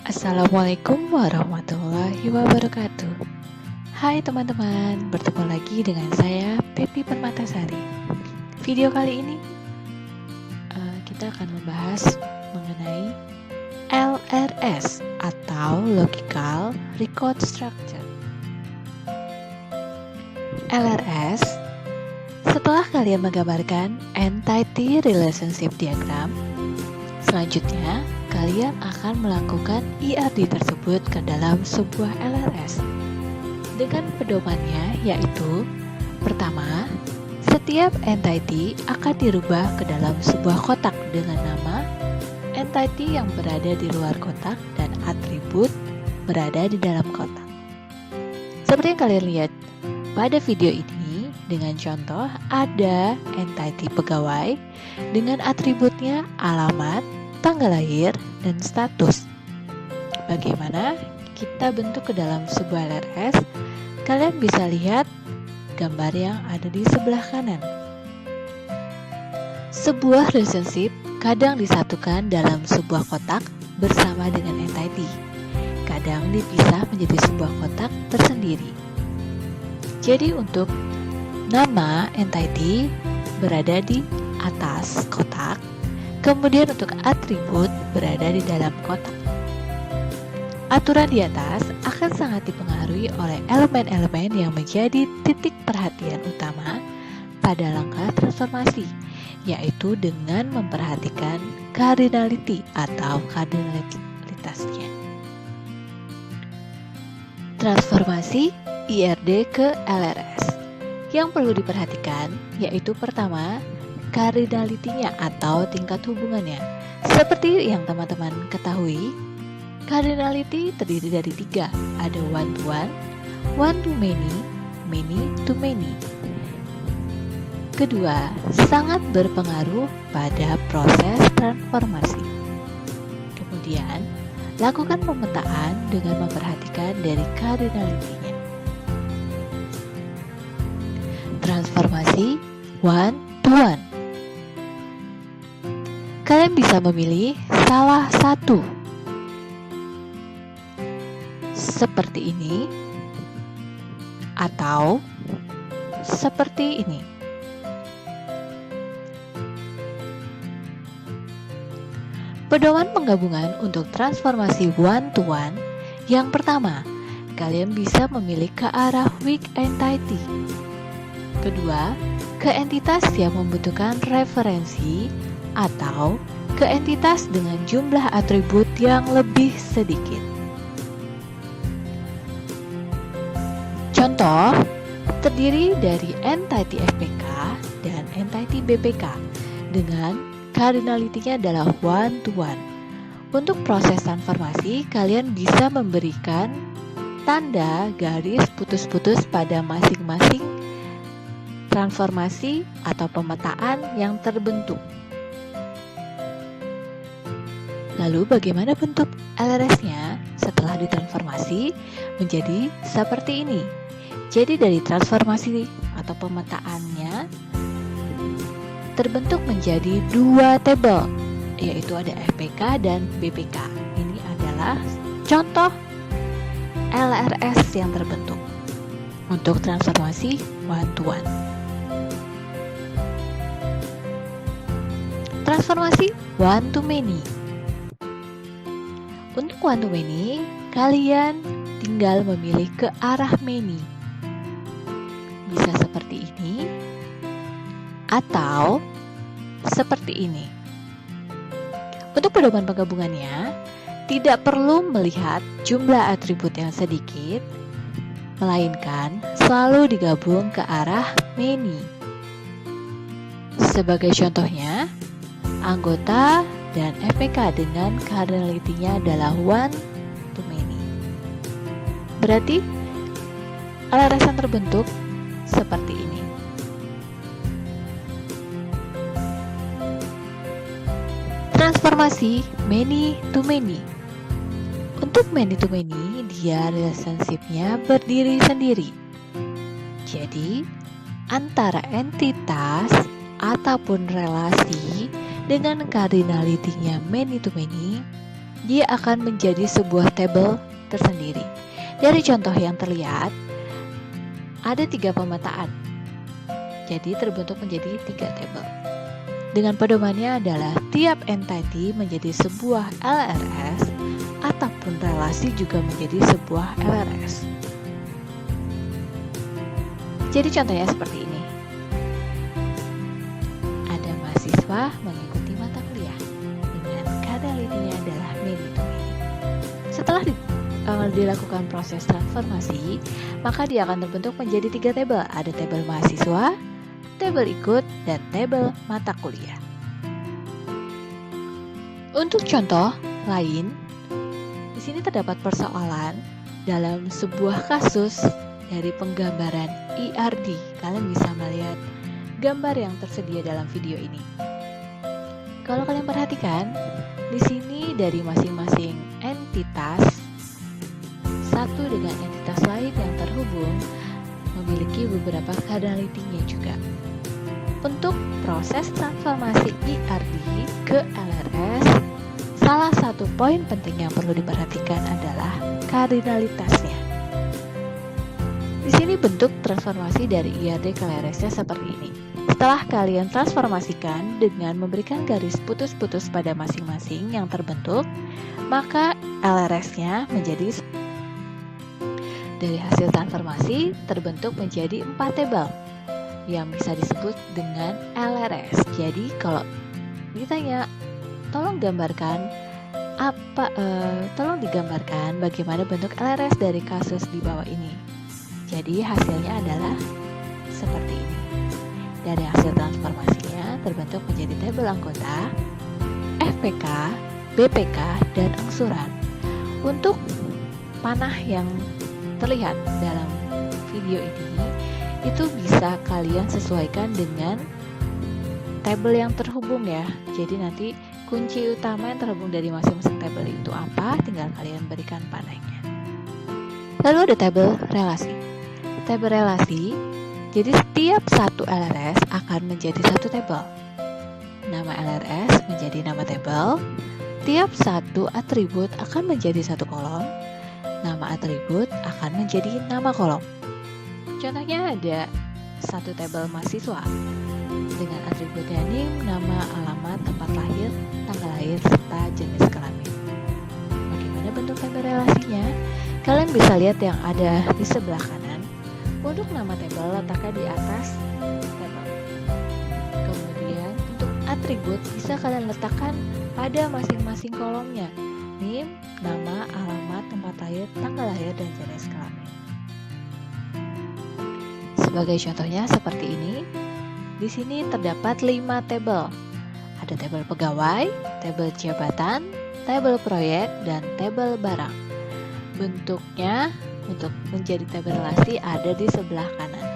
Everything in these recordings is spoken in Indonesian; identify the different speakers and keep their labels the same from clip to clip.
Speaker 1: Assalamualaikum warahmatullahi wabarakatuh. Hai teman-teman, bertemu lagi dengan saya Pepi Permatasari. Video kali ini kita akan membahas mengenai LRS atau Logical Record Structure. LRS, setelah kalian menggambarkan Entity Relationship Diagram, selanjutnya kalian akan melakukan IRD tersebut ke dalam sebuah LRS dengan pedomannya, yaitu pertama, setiap entity akan dirubah ke dalam sebuah kotak dengan nama entity yang berada di luar kotak dan atribut berada di dalam kotak. Seperti yang kalian lihat pada video ini, dengan contoh ada entity pegawai dengan atributnya alamat, tanggal lahir, dan status. Bagaimana kita bentuk ke dalam sebuah LRS? Kalian bisa lihat gambar yang ada di sebelah kanan. Sebuah relationship kadang disatukan dalam sebuah kotak bersama dengan entity. Kadang dipisah menjadi sebuah kotak tersendiri. Jadi untuk nama entity berada di atas kotak, kemudian untuk atribut berada di dalam kotak. Aturan di atas akan sangat dipengaruhi oleh elemen-elemen yang menjadi titik perhatian utama pada langkah transformasi, yaitu dengan memperhatikan cardinality atau kardinalitasnya. Transformasi IRD ke LRS. Yang perlu diperhatikan yaitu pertama, cardinality-nya atau tingkat hubungannya. Seperti yang teman-teman ketahui, cardinality terdiri dari 3. Ada one to one, one to many, many to many. Kedua, sangat berpengaruh pada proses transformasi. Kemudian, lakukan pemetaan dengan memperhatikan dari cardinality-nya. Transformasi one to one. Kalian bisa memilih salah satu, seperti ini atau seperti ini. Pedoman penggabungan untuk transformasi one to one. Yang pertama, kalian bisa memilih ke arah weak entity. Kedua, ke entitas yang membutuhkan referensi atau ke entitas dengan jumlah atribut yang lebih sedikit. Contoh, terdiri dari entity FPK dan entity BPK dengan cardinality-nya adalah one to one. Untuk proses transformasi, kalian bisa memberikan tanda garis putus-putus pada masing-masing transformasi atau pemetaan yang terbentuk. Lalu bagaimana bentuk LRS-nya setelah ditransformasi menjadi seperti ini? Jadi dari transformasi atau pemetaannya terbentuk menjadi 2 tabel, yaitu ada FPK dan BPK. Ini adalah contoh LRS yang terbentuk untuk transformasi one to one. Transformasi one to many. Untuk one to many, kalian tinggal memilih ke arah many. Bisa seperti ini atau seperti ini. Untuk pedoman penggabungannya, tidak perlu melihat jumlah atribut yang sedikit, melainkan selalu digabung ke arah many. Sebagai contohnya, anggota dan FPK dengan cardinality-nya adalah one to many. Berarti LRS yang terbentuk seperti ini. Transformasi many to many. Untuk many to many, dia relationship-nya berdiri sendiri. Jadi, antara entitas ataupun relasi dengan cardinality-nya many to many dia akan menjadi sebuah tabel tersendiri. Dari contoh yang terlihat, ada 3 pemetaan, jadi terbentuk menjadi 3 tabel. Dengan pedomannya adalah tiap entity menjadi sebuah LRS ataupun relasi juga menjadi sebuah LRS. Jadi contohnya seperti ini. Ada mahasiswa mengikuti mata kuliah dengan kadalitinya adalah mini to mini. Setelah dilakukan proses transformasi, maka dia akan terbentuk menjadi 3 tabel. Ada tabel mahasiswa, tabel ikut, dan tabel mata kuliah. Untuk contoh lain, di sini terdapat persoalan dalam sebuah kasus dari penggambaran ERD. Kalian bisa melihat gambar yang tersedia dalam video ini. Kalau kalian perhatikan, di sini dari masing-masing entitas, satu dengan entitas lain yang terhubung memiliki beberapa kadalitinya juga. Untuk proses transformasi ERD ke LRS, salah satu poin penting yang perlu diperhatikan adalah kardinalitasnya. Di sini bentuk transformasi dari ERD ke LRS-nya seperti ini. Setelah kalian transformasikan dengan memberikan garis putus-putus pada masing-masing yang terbentuk, maka LRS-nya menjadi dari hasil transformasi terbentuk menjadi 4 tabel yang bisa disebut dengan LRS. Jadi kalau ditanya, tolong digambarkan bagaimana bentuk LRS dari kasus di bawah ini. Jadi hasilnya adalah seperti ini. Dari hasil transformasinya terbentuk menjadi tabel anggota, FPK, BPK, dan angsuran. Untuk panah yang terlihat dalam video ini, itu bisa kalian sesuaikan dengan tabel yang terhubung ya. Jadi nanti kunci utama yang terhubung dari masing-masing tabel itu apa, tinggal kalian berikan panahnya. Lalu ada tabel relasi. Tabel relasi, jadi setiap satu LRS akan menjadi satu tabel. Nama LRS menjadi nama tabel. Tiap satu atribut akan menjadi satu kolom. Nama atribut akan menjadi nama kolom. Contohnya ada satu tabel mahasiswa dengan atributnya NIM, nama, alamat, tempat lahir, tanggal lahir, serta jenis kelamin. Bagaimana bentuk tabel relasinya? Kalian bisa lihat yang ada di sebelah kanan. Untuk nama tabel letakkan di atas tabel. Kemudian untuk atribut bisa kalian letakkan pada masing-masing kolomnya. NIM, nama, alamat, tempat lahir, tanggal lahir, dan jenis kelamin. Sebagai contohnya seperti ini. Di sini terdapat 5 tabel. Ada tabel pegawai, tabel jabatan, tabel proyek, dan tabel barang. Bentuknya untuk menjadi tabel relasi ada di sebelah kanan.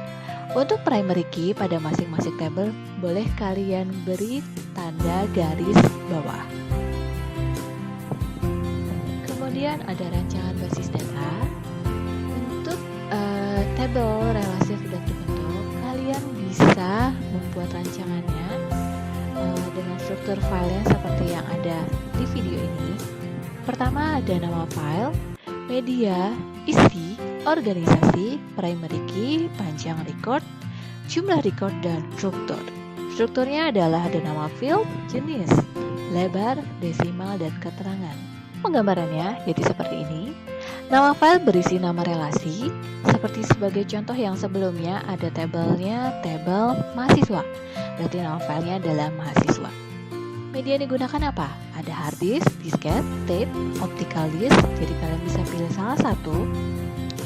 Speaker 1: Untuk primary key pada masing-masing tabel boleh kalian beri tanda garis bawah. Kemudian ada rancangan basis data. Untuk tabel relasi yang sudah terbentuk, kalian bisa membuat rancangannya dengan struktur filenya seperti yang ada di video ini. Pertama ada nama file, media, isi, organisasi, primary key, panjang record, jumlah record, dan struktur. Strukturnya adalah ada nama field, jenis, lebar, desimal, dan keterangan. Penggambarannya jadi seperti ini. Nama file berisi nama relasi, seperti sebagai contoh yang sebelumnya ada tabelnya tabel mahasiswa. Berarti nama filenya adalah mahasiswa. Media yang digunakan apa? Ada hard disk, disket, tape, optical disk, jadi kalian bisa pilih salah satu.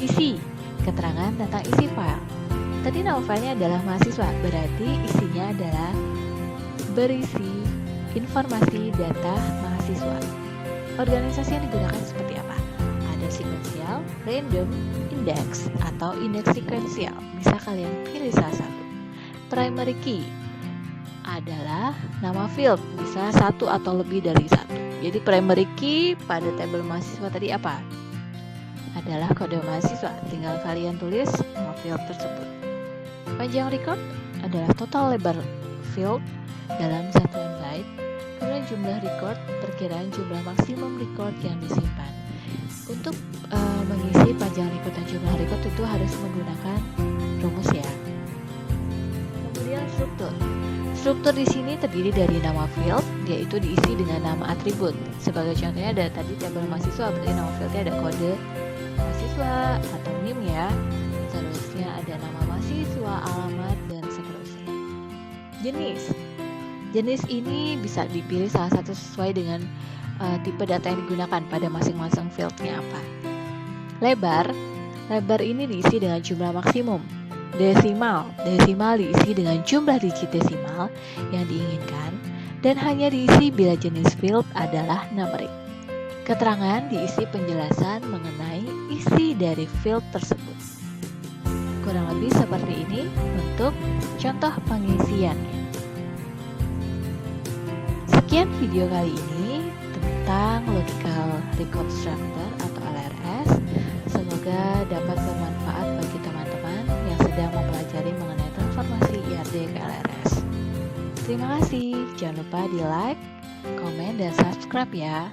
Speaker 1: Isi, keterangan tentang isi file. Tadi nama filenya adalah mahasiswa, berarti isinya adalah berisi informasi data mahasiswa. Organisasi yang digunakan seperti apa? Ada sequential, random, index, atau index sequential. Bisa kalian pilih salah satu. Primary key adalah nama field, bisa satu atau lebih dari satu. Jadi primary key pada tabel mahasiswa tadi apa? Adalah kode mahasiswa, tinggal kalian tulis nama field tersebut. Panjang record adalah total lebar field dalam satuan byte. Kemudian jumlah record, perkiraan jumlah maksimum record yang disimpan. Untuk mengisi panjang record dan jumlah record itu harus menggunakan rumus ya. Kemudian struktur. Struktur di sini terdiri dari nama field, yaitu diisi dengan nama atribut. Sebagai contohnya ada tadi tabel mahasiswa, berarti nama fieldnya ada kode mahasiswa atau NIM ya. Seterusnya ada nama mahasiswa, alamat, dan seterusnya. Jenis. Jenis ini bisa dipilih salah satu sesuai dengan tipe data yang digunakan pada masing-masing fieldnya apa. Lebar. Lebar ini diisi dengan jumlah maksimum. Desimal diisi dengan jumlah digit desimal yang diinginkan dan hanya diisi bila jenis field adalah numerik. Keterangan diisi penjelasan mengenai isi dari field tersebut. Kurang lebih seperti ini untuk contoh pengisiannya. Sekian video kali ini tentang Logical Record Structure atau LRS. Semoga dapat bermanfaat bagi teman-teman yang sedang mempelajari mengenai transformasi IRD ke LRS. Terima kasih, jangan lupa di like, komen, dan subscribe ya.